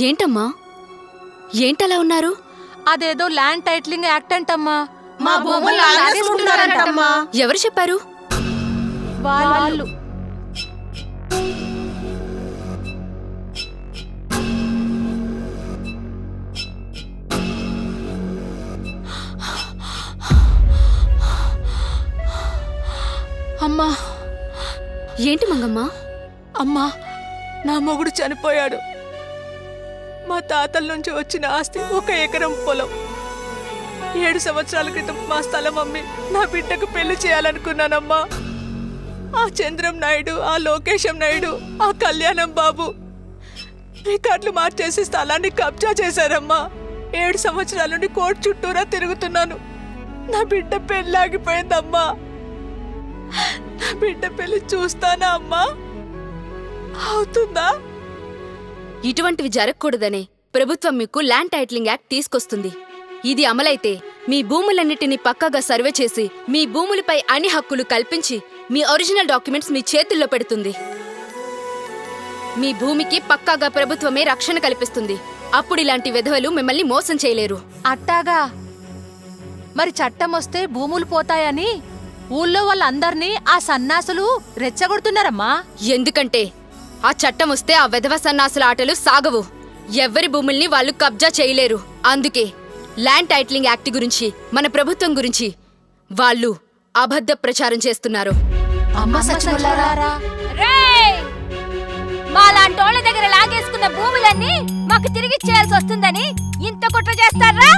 ఏంటమ్మా ఏంటలా ఉన్నారు? అదేదో ల్యాండ్ టైటిలింగ్ యాక్ట్ అంటమ్మా. మా భూములు లాగేసుకుంటున్నారంటమ్మా. ఎవరు చెప్పారు? వాళ్ళు అమ్మా. ఏంటి మంగమ్మ? అమ్మా, నా మొగుడు చనిపోయాడు. మా తాతల నుంచి వచ్చిన ఆస్తి 1 ఎకరం పొలం. 7 సంవత్సరాల క్రితం మా స్థలం అమ్మి నా బిడ్డకు పెళ్లి చేయాలనుకున్నానమ్మా. ఆ చంద్రం నాయుడు, ఆ లోకేశం నాయుడు, ఆ కళ్యాణం బాబు రికార్డులు మార్చేసి స్థలాన్ని కబ్జా చేశారమ్మా. 7 సంవత్సరాల నుండి కోర్టు చుట్టూరా తిరుగుతున్నాను. నా బిడ్డ పెళ్లి ఆగిపోయిందమ్మా. నా బిడ్డ పెళ్లి చూస్తానా అమ్మా? అవుతుందా? ఇటువంటివి జరగకూడదనే ప్రభుత్వం మీకు ల్యాండ్ టైటిలింగ్ యాక్ట్ తీసుకొస్తుంది. ఇది అమలైతే మీ భూములన్నిటినీ పక్కాగా సర్వే చేసి మీ భూములపై అన్ని హక్కులు కల్పించి మీ ఒరిజినల్ డాక్యుమెంట్స్ మీ చేతుల్లో పెడుతుంది. మీ భూమికి పక్కాగా ప్రభుత్వమే రక్షణ కల్పిస్తుంది. అప్పుడు ఇలాంటి విధవలు మిమ్మల్ని మోసం చేయలేరు. అట్టాగా? మరి చట్టం వస్తే భూములు పోతాయని ఊళ్ళో వాళ్ళందర్నీ ఆ సన్నాసులు రెచ్చగొడుతున్నారమ్మా. ఎందుకంటే ఆ చట్టం వస్తే ఆ విధవ సన్నాసుల ఆటలు సాగవు. ఎవ్వరి భూముల్ని వాళ్ళు కబ్జా చేయలేరు. అందుకే ల్యాండ్ టైటిలింగ్ యాక్ట్ గురించి, మన ప్రభుత్వం గురించి వాళ్ళు అబద్ధ ప్రచారం చేస్తున్నారు. మాలాంటోళ్ళ దగ్గర లాగేసుకున్న భూములన్నీ మాకు తిరిగిచ్చేయాల్సి వస్తుందని ఇంత కుట్ర చేస్తారా?